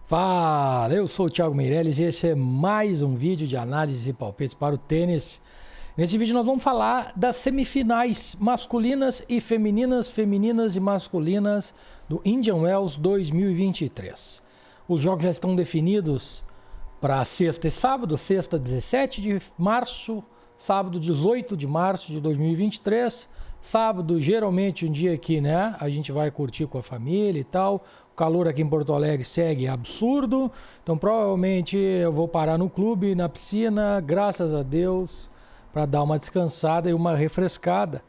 Fala, eu sou o Thiago Meirelles e esse é mais um vídeo de análise e palpites para o tênis. Nesse vídeo nós vamos falar das semifinais masculinas e femininas, femininas e masculinas do Indian Wells 2023. Os jogos já estão definidos para sexta e sábado, sexta 17 de março, sábado 18 de março de 2023. Sábado, geralmente um dia que, né, a gente vai curtir com a família e tal. O calor aqui em Porto Alegre segue absurdo. Então, provavelmente eu vou parar no clube, na piscina, graças a Deus, para dar uma descansada e uma refrescada.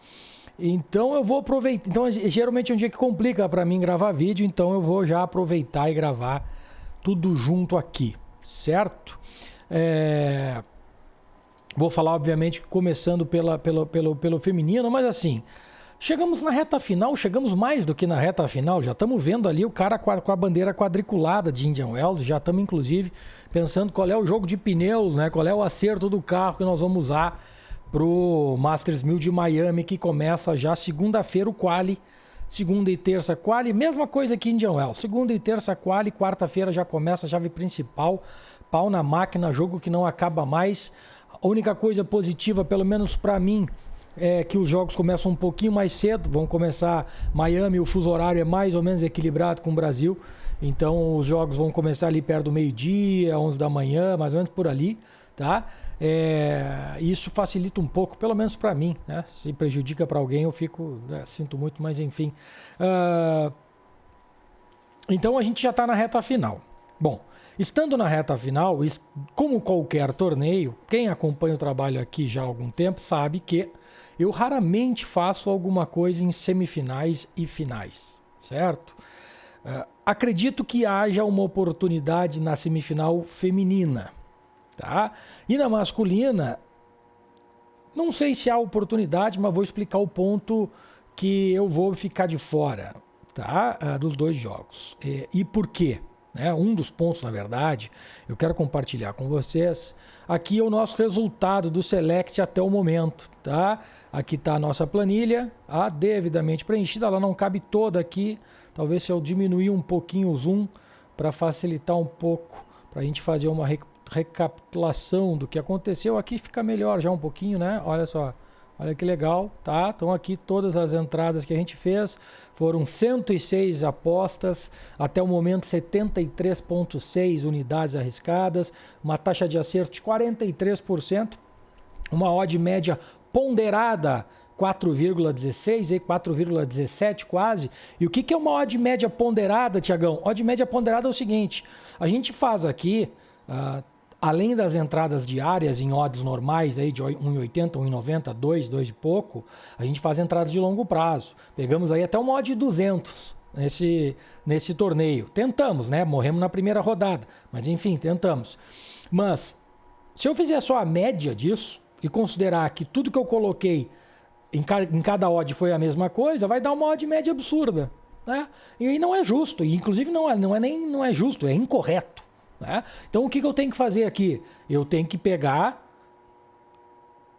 Então, eu vou aproveitar. Então, geralmente é um dia que complica para mim gravar vídeo. Então, eu vou já aproveitar e gravar tudo junto aqui, certo? Vou falar, obviamente, começando pelo feminino, mas assim, chegamos na reta final, chegamos mais do que na reta final, já estamos vendo ali o cara com a bandeira quadriculada de Indian Wells, já estamos, inclusive, pensando qual é o jogo de pneus, né? Qual é o acerto do carro que nós vamos usar para o Masters 1000 de Miami, que começa já segunda-feira o quali, segunda e terça quali, mesma coisa que Indian Wells, segunda e terça quali, quarta-feira já começa a chave principal, pau na máquina, jogo que não acaba mais. A única coisa positiva, pelo menos para mim, é que os jogos começam um pouquinho mais cedo. Vão começar Miami, o fuso horário é mais ou menos equilibrado com o Brasil. Então os jogos vão começar ali perto do meio-dia, 11 da manhã, mais ou menos por ali, tá? Isso facilita um pouco, pelo menos para mim, né? Se prejudica para alguém, eu fico, sinto muito, mas enfim. Então a gente já está na reta final. Bom, estando na reta final, como qualquer torneio, quem acompanha o trabalho aqui já há algum tempo sabe que eu raramente faço alguma coisa em semifinais e finais, certo? Acredito que haja uma oportunidade na semifinal feminina, tá? E na masculina, não sei se há oportunidade, mas vou explicar o ponto que eu vou ficar de fora, tá? Dos dois jogos. E por quê? Um dos pontos, na verdade, eu quero compartilhar com vocês. Aqui é o nosso resultado do Select até o momento, tá? Aqui está a nossa planilha, devidamente preenchida. Ela não cabe toda aqui. Talvez se eu diminuir um pouquinho o zoom para facilitar um pouco, para a gente fazer uma recapitulação do que aconteceu. Aqui fica melhor já um pouquinho, né? Olha só. Olha que legal, tá? Então aqui todas as entradas que a gente fez, foram 106 apostas, até o momento 73,6 unidades arriscadas, uma taxa de acerto de 43%, uma odd média ponderada 4,16 e 4,17 quase. E o que é uma odd média ponderada, Tiagão? Odd média ponderada é o seguinte, a gente faz aqui... além das entradas diárias em odds normais aí de 1,80, 1,90, 2 e pouco, a gente faz entradas de longo prazo. Pegamos aí até uma odd de 200 nesse torneio. Tentamos, né? Morremos na primeira rodada, mas enfim, tentamos. Mas se eu fizer só a média disso e considerar que tudo que eu coloquei em cada odd foi a mesma coisa, vai dar uma odd média absurda, né? E aí não é justo, e inclusive não é justo, é incorreto. Né? Então o que eu tenho que fazer aqui? Eu tenho que pegar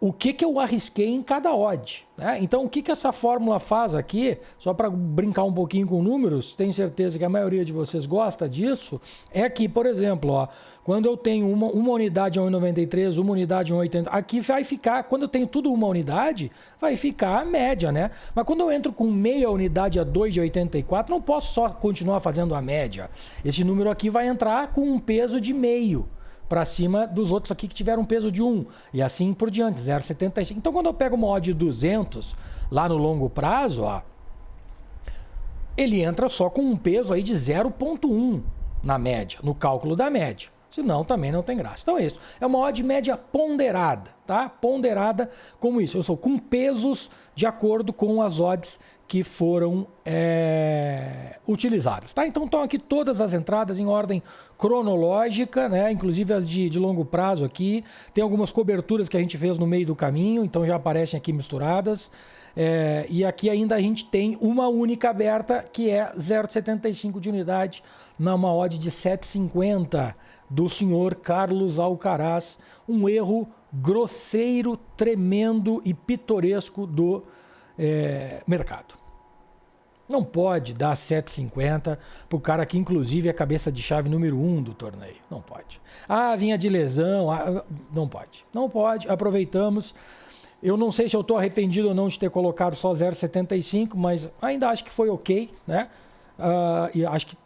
o que eu arrisquei em cada odd. Né? Então o que essa fórmula faz aqui, só para brincar um pouquinho com números, tenho certeza que a maioria de vocês gosta disso, é que, por exemplo, quando eu tenho uma unidade a 1,93, uma unidade a 1,80, aqui vai ficar, quando eu tenho tudo uma unidade, vai ficar a média, né? Mas quando eu entro com meia unidade a 2,84, não posso só continuar fazendo a média. Esse número aqui vai entrar com um peso de meio para cima dos outros aqui que tiveram um peso de 1 e assim por diante, 0,75. Então quando eu pego uma odd de 200 lá no longo prazo, ele entra só com um peso aí de 0,1 na média, no cálculo da média. Senão também não tem graça. Então isso é uma odd média ponderada, tá? Ponderada como isso. Eu sou com pesos de acordo com as odds que foram utilizadas, tá? Então estão aqui todas as entradas em ordem cronológica, né? Inclusive as de longo prazo aqui. Tem algumas coberturas que a gente fez no meio do caminho, então já aparecem aqui misturadas. E aqui ainda a gente tem uma única aberta, que é 0,75 de unidade, numa odd de 7,50 do senhor Carlos Alcaraz. Um erro grosseiro, tremendo e pitoresco do mercado. Não pode dar 7,50 pro cara que, inclusive, é cabeça de chave número 1 do torneio. Não pode. Ah, vinha de lesão. Não pode. Não pode. Aproveitamos. Eu não sei se eu estou arrependido ou não de ter colocado só 0,75, mas ainda acho que foi ok, né? E acho que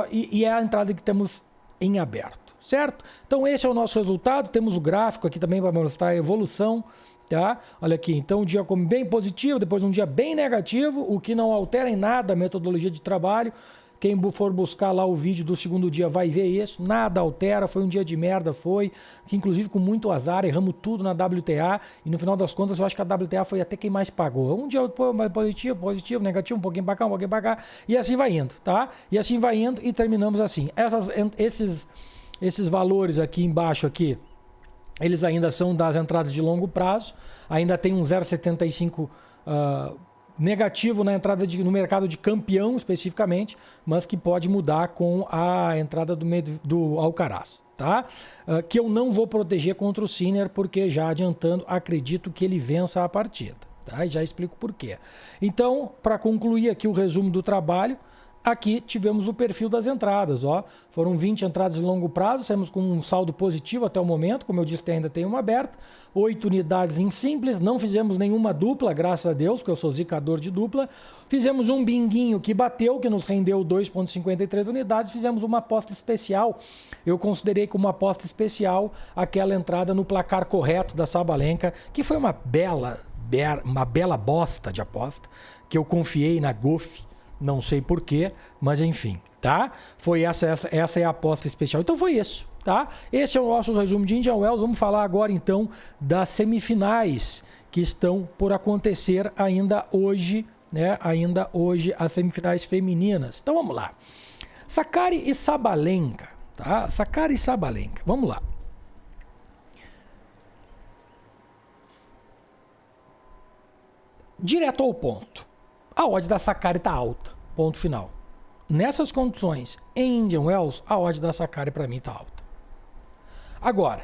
e é a entrada que temos em aberto, certo? Então esse é o nosso resultado. Temos o gráfico aqui também para mostrar a evolução. Tá? Olha aqui, então um dia como bem positivo, depois um dia bem negativo, o que não altera em nada a metodologia de trabalho. Quem for buscar lá o vídeo do segundo dia vai ver isso, nada altera, foi um dia de merda, que inclusive com muito azar, erramos tudo na WTA, e no final das contas eu acho que a WTA foi até quem mais pagou. Um dia mais positivo, negativo, um pouquinho pra cá, e assim vai indo, tá? E assim vai indo e terminamos assim. Esses valores aqui embaixo aqui, eles ainda são das entradas de longo prazo, ainda tem um 0,75 negativo na entrada no mercado de campeão especificamente, mas que pode mudar com a entrada do Alcaraz, tá? Que eu não vou proteger contra o Sinner, porque já adiantando, acredito que ele vença a partida, tá? E já explico por quê. Então, para concluir aqui o resumo do trabalho, aqui tivemos o perfil das entradas, ó. Foram 20 entradas de longo prazo, saímos com um saldo positivo até o momento, como eu disse, ainda tem uma aberta, 8 unidades em simples, não fizemos nenhuma dupla, graças a Deus, porque eu sou zicador de dupla. Fizemos um binguinho que bateu, que nos rendeu 2,53 unidades, fizemos uma aposta especial. Eu considerei como uma aposta especial aquela entrada no placar correto da Sabalenka, que foi uma bela bosta de aposta, que eu confiei na Goff. Não sei porquê, mas enfim, tá? Foi essa é a aposta especial. Então foi isso, tá? Esse é o nosso resumo de Indian Wells. Vamos falar agora então das semifinais que estão por acontecer ainda hoje, né? Ainda hoje as semifinais femininas. Então vamos lá. Sakkari e Sabalenka, tá? Sakkari e Sabalenka. Vamos lá. Direto ao ponto. A odd da Sakkari está alta, ponto final. Nessas condições, em Indian Wells, a odd da Sakkari para mim está alta. Agora,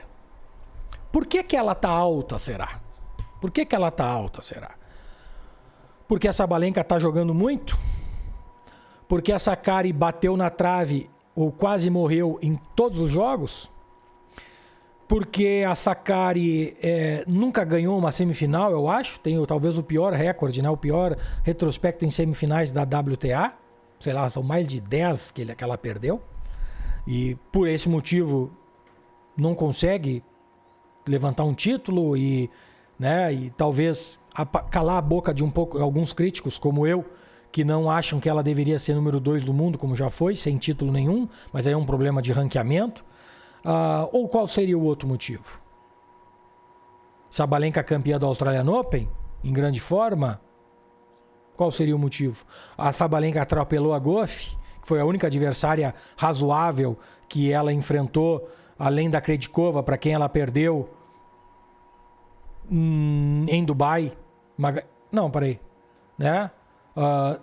por que ela está alta, será? Por que ela está alta, será? Porque a Sabalenka está jogando muito? Porque a Sakkari bateu na trave ou quase morreu em todos os jogos? Porque a Sakkari nunca ganhou uma semifinal, eu acho. Tem talvez o pior recorde, né? O pior retrospecto em semifinais da WTA. Sei lá, são mais de 10 que ela perdeu. E por esse motivo não consegue levantar um título e talvez calar a boca de alguns críticos como eu, que não acham que ela deveria ser número 2 do mundo, como já foi, sem título nenhum. Mas aí é um problema de ranqueamento. Ou qual seria o outro motivo? Sabalenka campeã do Australian Open, em grande forma? Qual seria o motivo? A Sabalenka atropelou a Goff, que foi a única adversária razoável que ela enfrentou, além da Krejcikova, para quem ela perdeu em Dubai. Não, peraí. Né?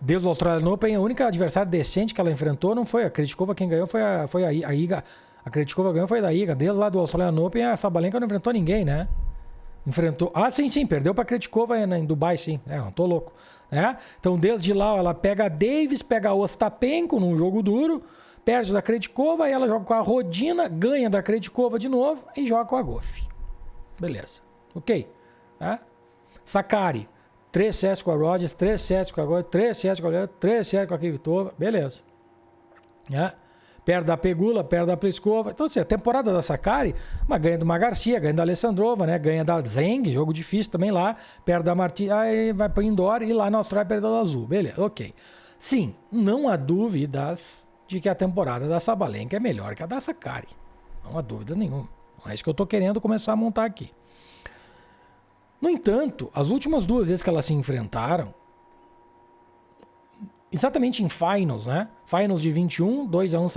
Desde o Australian Open, a única adversária decente que ela enfrentou não foi a Krejcikova, quem ganhou foi a Iga. A Krejcikova ganhou foi da Iga. Desde lá do Australian Open, a Sabalenka não enfrentou ninguém, né? Enfrentou... sim, perdeu pra Krejcikova em Dubai, sim. Não tô louco. Né? Então, desde lá, ela pega a Davis, pega a Ostapenko num jogo duro, perde da Krejcikova, aí ela joga com a Rodina, ganha da Krejcikova de novo e joga com a Goff. Beleza. Ok. Sakkari, 3 sets com a Rodgers, 3 sets com a Goff, 3 sets com a Goff, 3 sets com a Kvitova. Beleza. Perde da Pegula, perde da Pliskova. Então, assim, a temporada da Sakkari, ganha de uma Garcia, ganha da Alessandrova, né? Ganha da Zeng, jogo difícil também lá. Perde da Martins, aí vai para Indoor e lá na Austrália perde da Azul. Beleza, ok. Sim, não há dúvidas de que a temporada da Sabalenka é melhor que a da Sakkari. Não há dúvida nenhuma. Não é isso que eu estou querendo começar a montar aqui. No entanto, as últimas 2 vezes que elas se enfrentaram, exatamente em Finals, né? Finals de 21, 2-1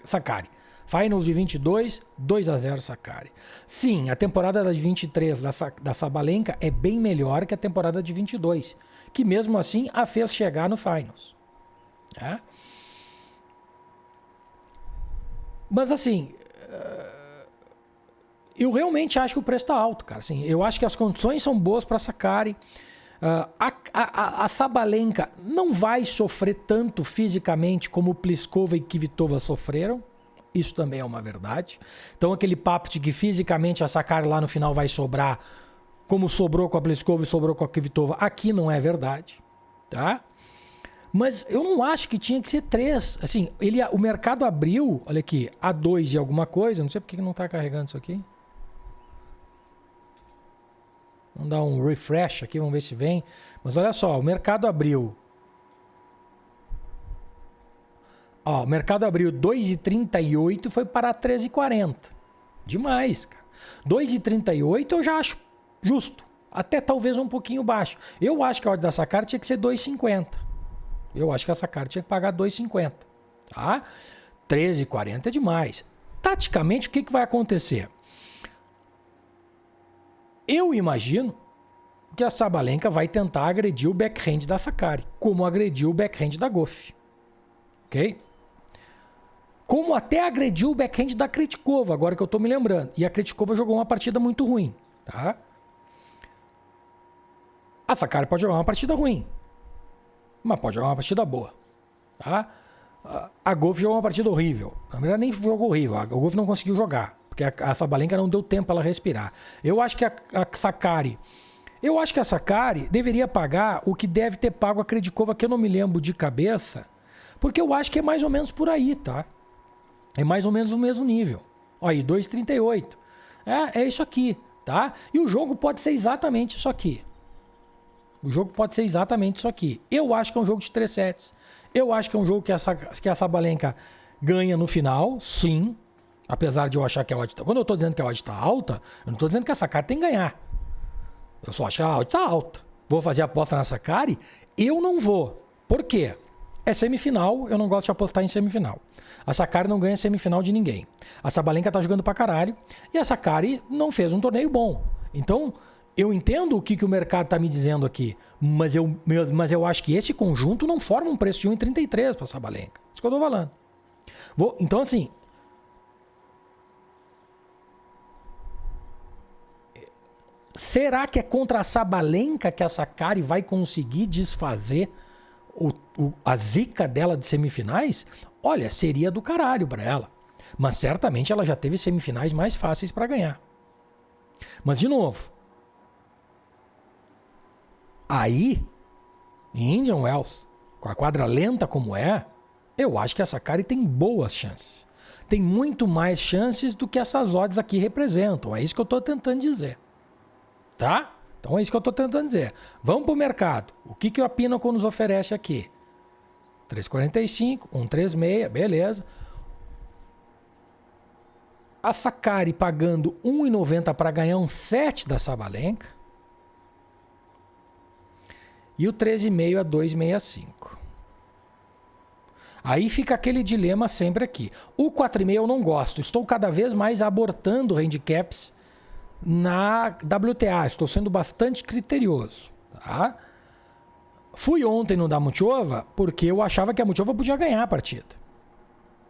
Sakkari. Finals de 22, 2-0 Sakkari. Sim, a temporada de 23 da Sabalenka é bem melhor que a temporada de 22, que mesmo assim a fez chegar no Finals. Mas assim, eu realmente acho que o preço está alto, cara. Assim, eu acho que as condições são boas para Sakkari. A Sabalenka não vai sofrer tanto fisicamente como Pliskova e Kvitova sofreram. Isso também é uma verdade. Então aquele papo de que fisicamente a Sakkari lá no final vai sobrar, como sobrou com a Pliskova e sobrou com a Kvitova, aqui não é verdade. Tá? Mas eu não acho que tinha que ser 3. Assim, o mercado abriu, olha aqui, a 2 e alguma coisa. Não sei porque não está carregando isso aqui. Vamos dar um refresh aqui, vamos ver se vem. Mas olha só, o mercado abriu. Ó, o mercado abriu 2,38 e foi parar 13,40. Demais, cara. 2,38 eu já acho justo. Até talvez um pouquinho baixo. Eu acho que a odd da Sakkari tinha que ser 2,50. Eu acho que a Sakkari tinha que pagar 2,50. Tá? 13,40 é demais. Taticamente, o que vai acontecer? Eu imagino que a Sabalenka vai tentar agredir o backhand da Sakkari, como agrediu o backhand da Gauff. Ok? Como até agrediu o backhand da Krejcikova, agora que eu estou me lembrando. E a Krejcikova jogou uma partida muito ruim. Tá? A Sakkari pode jogar uma partida ruim, mas pode jogar uma partida boa. Tá? A Gauff jogou uma partida horrível. Na verdade, nem jogou horrível. A Gauff não conseguiu jogar, porque a Sabalenka não deu tempo para ela respirar. Eu acho que a Sakkari deveria pagar o que deve ter pago a Krejcikova, que eu não me lembro de cabeça, porque eu acho que é mais ou menos por aí, tá? É mais ou menos no mesmo nível. Olha aí, 2,38. É isso aqui, tá? E o jogo pode ser exatamente isso aqui. O jogo pode ser exatamente isso aqui. Eu acho que é um jogo de 3 sets. Eu acho que é um jogo que a Sabalenka ganha no final, sim. Apesar de eu achar que a odd... Quando eu estou dizendo que a odd está alta, eu não estou dizendo que a Sakkari tem que ganhar. Eu só acho que a odd está alta. Vou fazer aposta na Sakkari? Eu não vou. Por quê? É semifinal, eu não gosto de apostar em semifinal. A Sakkari não ganha semifinal de ninguém. A Sabalenka está jogando pra caralho e a Sakkari não fez um torneio bom. Então, eu entendo o que o mercado está me dizendo aqui, mas eu acho que esse conjunto não forma um preço de 1,33 para a Sabalenka. Isso que eu estou falando. Então, assim... Será que é contra a Sabalenka que a Sakkari vai conseguir desfazer a zica dela de semifinais? Olha, seria do caralho para ela. Mas certamente ela já teve semifinais mais fáceis para ganhar. Mas, de novo, aí, em Indian Wells, com a quadra lenta como é, eu acho que a Sakkari tem boas chances. Tem muito mais chances do que essas odds aqui representam. É isso que eu estou tentando dizer. Tá? Então é isso que eu estou tentando dizer. Vamos para o mercado. O que a Pinnacle nos oferece aqui? 3,45, 1,36, beleza. A Sakkari pagando 1,90 para ganhar um set da Sabalenka. E o 13,5 a 2,65. Aí fica aquele dilema sempre aqui. O 4,5 eu não gosto. Estou cada vez mais abortando handicaps na WTA. Estou sendo bastante criterioso. Tá? Fui ontem no da Muchova porque eu achava que a Muchova podia ganhar a partida.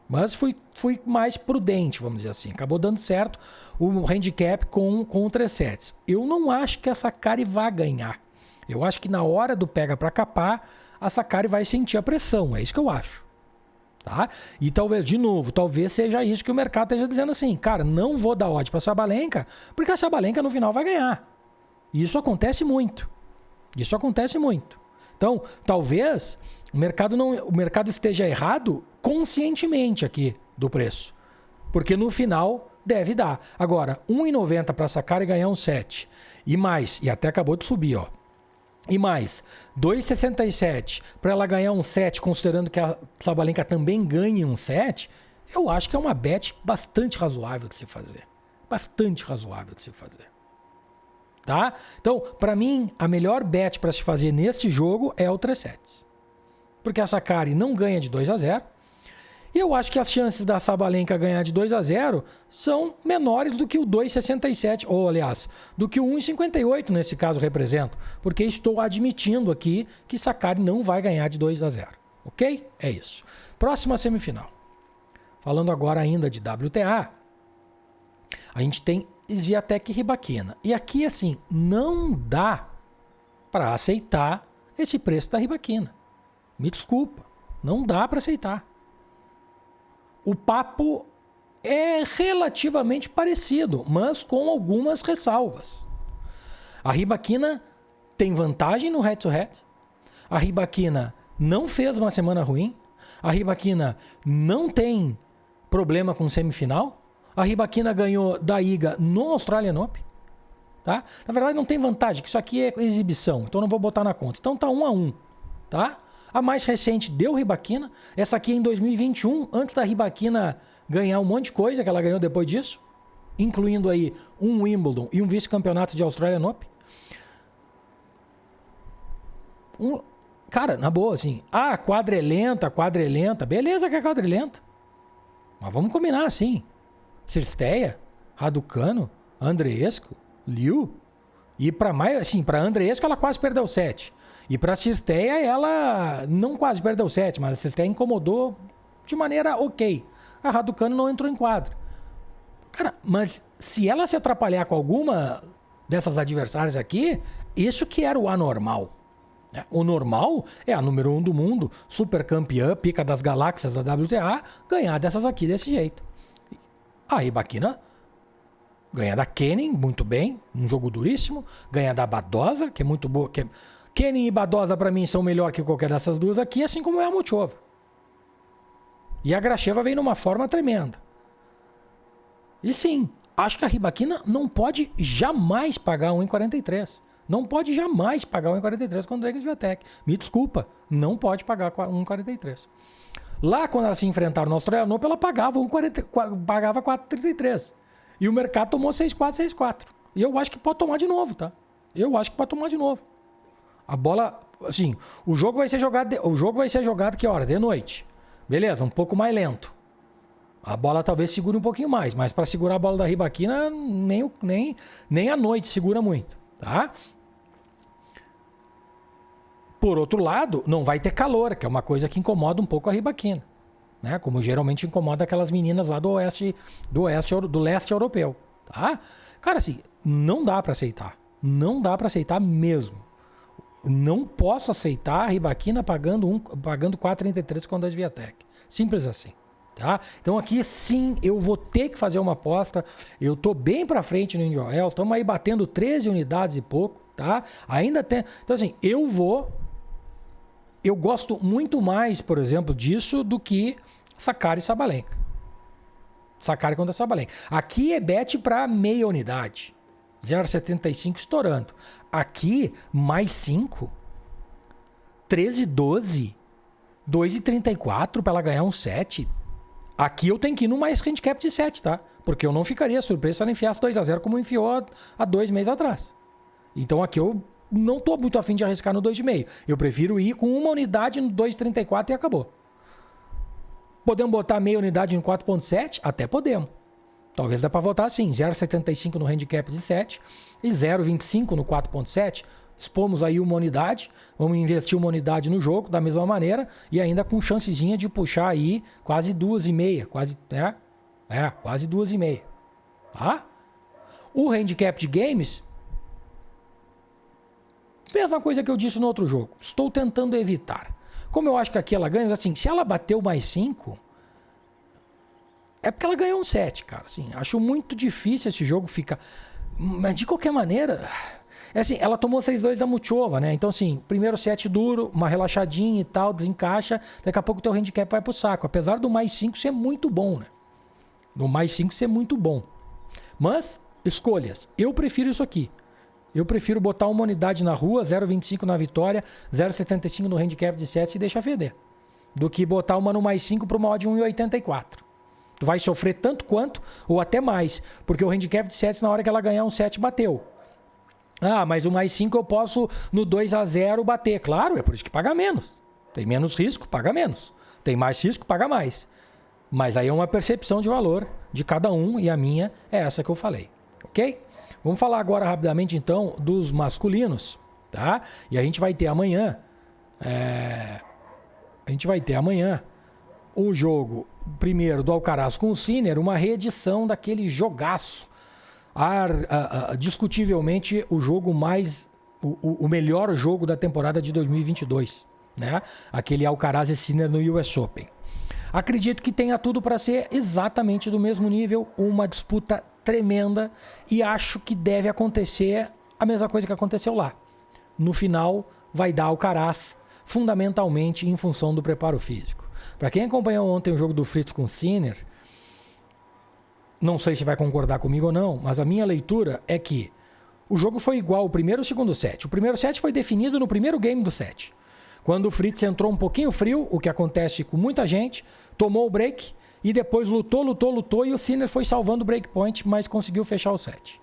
Mas fui mais prudente, vamos dizer assim. Acabou dando certo o handicap com o 3 sets. Eu não acho que a Sakkari vá ganhar. Eu acho que na hora do pega para capar, a Sakkari vai sentir a pressão. É isso que eu acho. Tá? E talvez, de novo, talvez seja isso que o mercado esteja dizendo assim, cara, não vou dar odd para a Sabalenka, porque a Sabalenka no final vai ganhar. E isso acontece muito. Isso acontece muito. Então, talvez o mercado esteja errado conscientemente aqui do preço. Porque no final deve dar. Agora, 1,90 para a Sakkari ganhar um set. E mais, e até acabou de subir, ó. E mais, 2,67 para ela ganhar um set, considerando que a Sabalenka também ganhe um set, eu acho que é uma bet bastante razoável de se fazer. Bastante razoável de se fazer. Tá? Então, para mim, a melhor bet para se fazer neste jogo é o 3 sets. Porque a Sakkari não ganha de 2-0. E eu acho que as chances da Sabalenka ganhar de 2-0 são menores do que o 2,67, ou aliás, do que o 1,58 nesse caso representa, porque estou admitindo aqui que Sakkari não vai ganhar de 2-0. Ok? É isso. Próxima semifinal. Falando agora ainda de WTA, a gente tem Swiatek e Rybakina. E aqui, assim, não dá para aceitar esse preço da ribaquina. Me desculpa, não dá para aceitar. O papo é relativamente parecido, mas com algumas ressalvas. A ribaquina tem vantagem no head-to-head. A ribaquina não fez uma semana ruim. A ribaquina não tem problema com semifinal. A ribaquina ganhou da Iga no Australian Open. Tá? Na verdade não tem vantagem, que isso aqui é exibição, então não vou botar na conta. Então tá 1-1, tá? A mais recente deu ribaquina. Essa aqui é em 2021, antes da ribaquina ganhar um monte de coisa que ela ganhou depois disso, incluindo aí um Wimbledon e um vice-campeonato de Australian Open. Cara, na boa, assim, quadra é lenta, beleza que é quadra é lenta. Mas vamos combinar assim. Cirstea, Raducanu, Andreescu, Liu. E para mais, assim, para Andreescu ela quase perdeu 7. E para Cirstea ela não quase perdeu 7, mas a Cirstea incomodou de maneira ok. A Raducanu não entrou em quadra. Cara, mas se ela se atrapalhar com alguma dessas adversárias aqui, isso que era o anormal. O normal é a número 1 do mundo, super campeã, pica das galáxias da WTA, ganhar dessas aqui desse jeito. A ribaquina ganha da Kenin, muito bem, um jogo duríssimo. Ganha da Badosa, que é muito boa. Kenin e Badosa, para mim, são melhor que qualquer dessas duas aqui, assim como é a Muchova. E a Gracheva vem numa forma tremenda. E sim, acho que a ribaquina não pode jamais pagar 1,43. Não pode jamais pagar 1,43 contra o Iga Swiatek. Me desculpa, não pode pagar 1,43. Lá, quando elas se enfrentaram no Australian Open, ela pagava 4,33. E o mercado tomou 6,4, 6,4. E eu acho que pode tomar de novo, tá? Eu acho que pode tomar de novo. A bola, assim, o jogo vai ser jogado que hora? De noite. Beleza, um pouco mais lento. A bola talvez segure um pouquinho mais, mas para segurar a bola da ribaquina, nem à noite segura muito, tá? Por outro lado, não vai ter calor, que é uma coisa que incomoda um pouco a ribaquina, né? Como geralmente incomoda aquelas meninas lá do leste europeu, tá? Cara, assim, não dá para aceitar. Não dá para aceitar mesmo. Não posso aceitar a ribaquina pagando 4,33 com a Swiatek. Simples assim. Tá? Então aqui sim eu vou ter que fazer uma aposta. Eu tô bem para frente no Indian Wells, estamos aí batendo 13 unidades e pouco, tá? Ainda tem. Então assim, eu gosto muito mais, por exemplo, disso do que Sakkari e Sabalenka. Sakkari contra Sabalenka. Aqui é bet para meia unidade. 0,75 estourando. Aqui mais 5. 13,12. 2,34 para ela ganhar um 7. Aqui eu tenho que ir no mais handicap de 7, tá? Porque eu não ficaria surpreso se ela enfiasse 2-0 como enfiou há 2 meses atrás. Então aqui eu não tô muito afim de arriscar no 2,5. Eu prefiro ir com uma unidade no 2,34 e acabou. Podemos botar meia unidade no 4,7? Até podemos. Talvez dá para votar assim, 0,75 no handicap de 7 e 0,25 no 4,7. Expomos aí uma unidade, vamos investir uma unidade no jogo da mesma maneira e ainda com chancezinha de puxar aí quase 2,5, quase 2,5, tá? O handicap de games, mesma coisa que eu disse no outro jogo, estou tentando evitar. Como eu acho que aqui ela ganha, assim, se ela bateu mais 5, é porque ela ganhou um 7, cara, assim, acho muito difícil esse jogo ficar, mas de qualquer maneira... É assim, ela tomou 6-2 da Muchova, né? Então, assim, primeiro set duro, uma relaxadinha e tal, desencaixa. Daqui a pouco o teu handicap vai pro saco. Apesar do mais 5 ser muito bom, né? Do mais 5 ser muito bom. Mas, escolhas. Eu prefiro isso aqui. Eu prefiro botar uma unidade na rua, 0,25 na vitória, 0,75 no handicap de 7 e deixa feder. Do que botar uma no mais 5 pro uma odd de 1,84. Tu vai sofrer tanto quanto, ou até mais. Porque o handicap de 7, na hora que ela ganhar um 7, bateu. Ah, mas o mais 5 eu posso no 2-0 bater. Claro, é por isso que paga menos. Tem menos risco, paga menos. Tem mais risco, paga mais. Mas aí é uma percepção de valor de cada um e a minha é essa que eu falei. Ok? Vamos falar agora rapidamente então dos masculinos, tá? E a gente vai ter amanhã... o jogo primeiro do Alcaraz com o Sinner, uma reedição daquele jogaço. Discutivelmente o jogo mais o melhor jogo da temporada de 2022, né? Aquele Alcaraz e Sinner no US Open. Acredito que tenha tudo para ser exatamente do mesmo nível, uma disputa tremenda, e acho que deve acontecer a mesma coisa que aconteceu lá. No final, vai dar Alcaraz, fundamentalmente em função do preparo físico. Para quem acompanhou ontem o jogo do Fritz com o Sinner, não sei se vai concordar comigo ou não, mas a minha leitura é que o jogo foi igual o primeiro e o segundo set. O primeiro set foi definido no primeiro game do set. Quando o Fritz entrou um pouquinho frio, o que acontece com muita gente, tomou o break e depois lutou e o Sinner foi salvando o breakpoint, mas conseguiu fechar o set.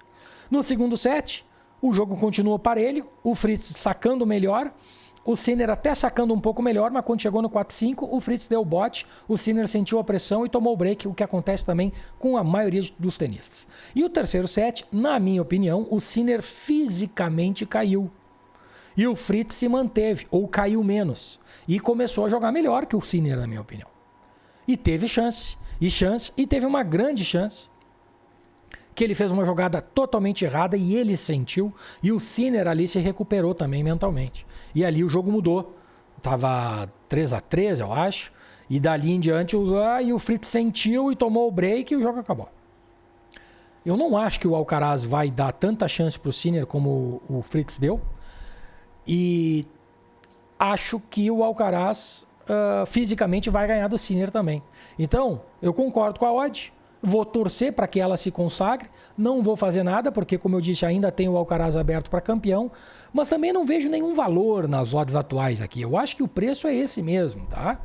No segundo set, o jogo continuou parelho, o Fritz sacando melhor, o Sinner até sacando um pouco melhor, mas quando chegou no 4-5, o Fritz deu o bote, o Sinner sentiu a pressão e tomou o break, o que acontece também com a maioria dos tenistas. E o terceiro set, na minha opinião, o Sinner fisicamente caiu. E o Fritz se manteve, ou caiu menos. E começou a jogar melhor que o Sinner, na minha opinião. E teve chance, e teve uma grande chance, que ele fez uma jogada totalmente errada e ele sentiu, e o Sinner ali se recuperou também mentalmente. E ali o jogo mudou. Tava 3-3, eu acho, e dali em diante o Fritz sentiu e tomou o break e o jogo acabou. Eu não acho que o Alcaraz vai dar tanta chance para o Sinner como o Fritz deu, e acho que o Alcaraz fisicamente vai ganhar do Sinner também. Então, eu concordo com a odd, vou torcer para que ela se consagre, não vou fazer nada, porque como eu disse, ainda tem o Alcaraz aberto para campeão, mas também não vejo nenhum valor nas odds atuais aqui. Eu acho que o preço é esse mesmo, tá?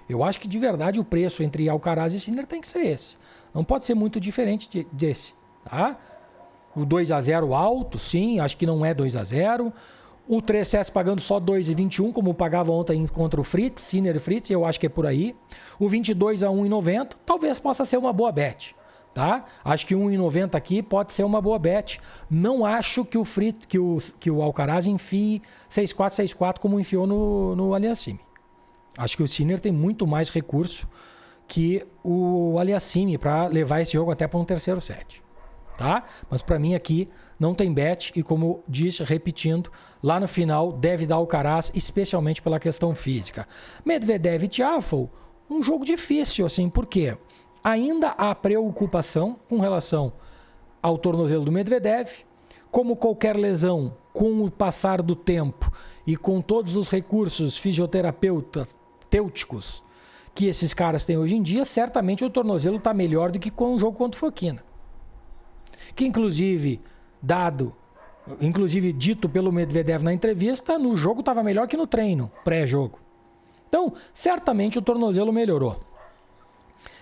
Eu acho que de verdade o preço entre Alcaraz e Sinner tem que ser esse. Não pode ser muito diferente desse, tá? O 2-0 alto, sim, acho que não é 2-0. O 3 sets pagando só 2,21, como pagava ontem contra o Fritz, Sinner e Fritz, eu acho que é por aí. O 22 a 1,90 talvez possa ser uma boa bet, tá? Acho que 1,90 aqui pode ser uma boa bet. Não acho que o Fritz, que o Alcaraz enfie 6-4, 6-4 como enfiou no Aliassime. Acho que o Sinner tem muito mais recurso que o Aliassime para levar esse jogo até para um terceiro set. Tá? Mas para mim aqui não tem bet e, como eu disse, repetindo, lá no final deve dar Alcaraz, especialmente pela questão física. Medvedev e Tiafoe, um jogo difícil, assim, porque ainda há preocupação com relação ao tornozelo do Medvedev. Como qualquer lesão, com o passar do tempo e com todos os recursos fisioterapêuticos que esses caras têm hoje em dia, certamente o tornozelo está melhor do que com o jogo contra o Fokina. Que inclusive dito pelo Medvedev na entrevista, no jogo estava melhor que no treino, pré-jogo. Então, certamente o tornozelo melhorou.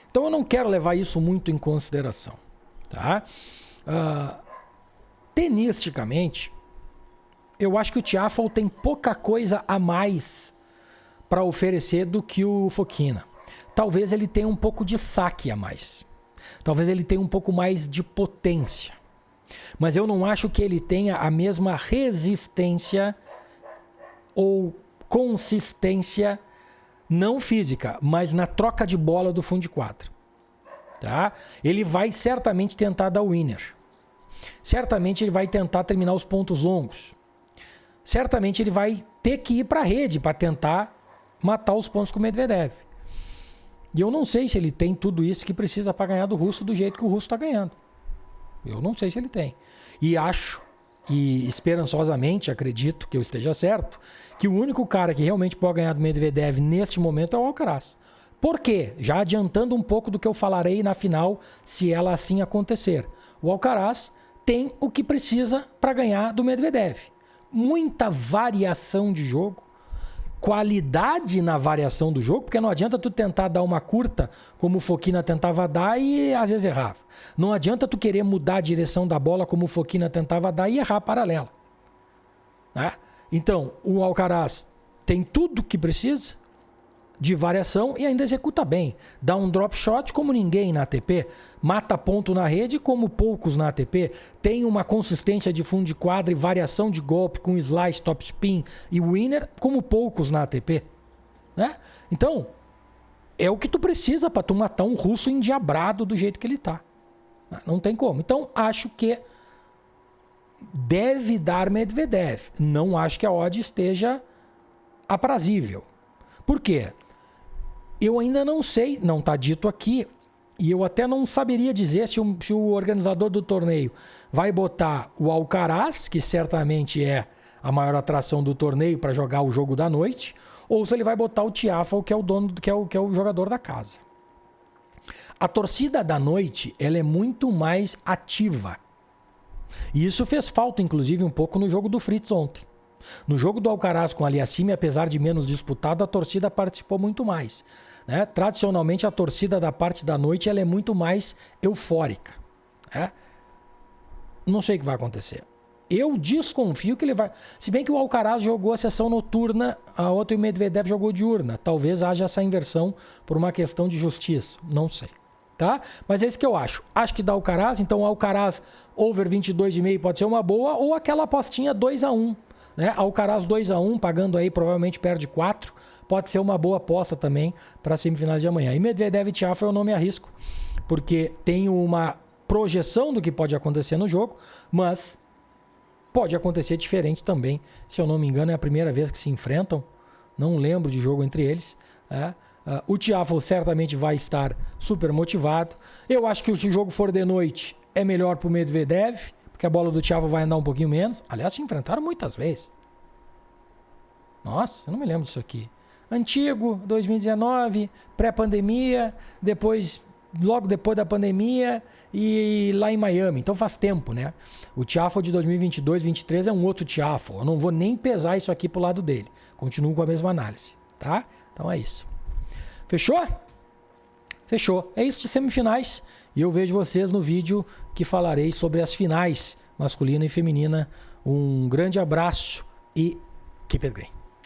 Então eu não quero levar isso muito em consideração. Tá? Tenisticamente, eu acho que o Tiafoe tem pouca coisa a mais para oferecer do que o Fokina. Talvez ele tenha um pouco de saque a mais. Talvez ele tenha um pouco mais de potência. Mas eu não acho que ele tenha a mesma resistência ou consistência, não física, mas na troca de bola do fundo de quadra. Tá? Ele vai certamente tentar dar o winner. Certamente ele vai tentar terminar os pontos longos. Certamente ele vai ter que ir para a rede para tentar matar os pontos com o Medvedev. E eu não sei se ele tem tudo isso que precisa para ganhar do russo do jeito que o russo está ganhando. Eu não sei se ele tem. E acho, e esperançosamente acredito que eu esteja certo, que o único cara que realmente pode ganhar do Medvedev neste momento é o Alcaraz. Por quê? Já adiantando um pouco do que eu falarei na final, se ela assim acontecer. O Alcaraz tem o que precisa para ganhar do Medvedev. Muita variação de jogo, qualidade na variação do jogo, porque não adianta tu tentar dar uma curta como o Fokina tentava dar e às vezes errava. Não adianta tu querer mudar a direção da bola como o Fokina tentava dar e errar paralela. Né? Então, o Alcaraz tem tudo que precisa de variação e ainda executa bem. Dá um drop shot como ninguém na ATP, mata ponto na rede como poucos na ATP, tem uma consistência de fundo de quadra e variação de golpe com slice, top spin e winner como poucos na ATP. Né? Então, é o que tu precisa para tu matar um russo endiabrado do jeito que ele tá. Não tem como. Então, acho que deve dar Medvedev. Não acho que a odd esteja aprazível. Por quê? Eu ainda não sei, não está dito aqui, e eu até não saberia dizer se o organizador do torneio vai botar o Alcaraz, que certamente é a maior atração do torneio para jogar o jogo da noite, ou se ele vai botar o Tiafoe, que é o dono, que é o jogador da casa. A torcida da noite, ela é muito mais ativa. E isso fez falta, inclusive, um pouco no jogo do Fritz ontem. No jogo do Alcaraz com a Aliassime, apesar de menos disputado, a torcida participou muito mais. Né? Tradicionalmente, a torcida da parte da noite ela é muito mais eufórica. Né? Não sei o que vai acontecer. Eu desconfio que ele vai... Se bem que o Alcaraz jogou a sessão noturna, a outra e o Medvedev jogou diurna. Talvez haja essa inversão por uma questão de justiça. Não sei. Tá? Mas é isso que eu acho. Acho que dá Alcaraz. Então, o Alcaraz over 22,5 pode ser uma boa. Ou aquela apostinha 2-1. Né? Alcaraz 2-1, pagando aí, provavelmente perde 4. Pode ser uma boa aposta também para as semifinais de amanhã. E Medvedev e Tiafoe eu não me arrisco. Porque tenho uma projeção do que pode acontecer no jogo. Mas... pode acontecer diferente também. Se eu não me engano, é a primeira vez que se enfrentam. Não lembro de jogo entre eles. Né? O Tiafoe certamente vai estar super motivado. Eu acho que se o jogo for de noite, é melhor para o Medvedev, porque a bola do Tiafoe vai andar um pouquinho menos. Aliás, se enfrentaram muitas vezes. Nossa, eu não me lembro disso aqui. Antigo, 2019, pré-pandemia, depois... logo depois da pandemia e lá em Miami. Então faz tempo, né? O Tiafoe de 2022, 2023 é um outro Tiafoe. Eu não vou nem pesar isso aqui pro lado dele. Continuo com a mesma análise, tá? Então é isso. Fechou? Fechou. É isso de semifinais. E eu vejo vocês no vídeo que falarei sobre as finais masculina e feminina. Um grande abraço e keep it green.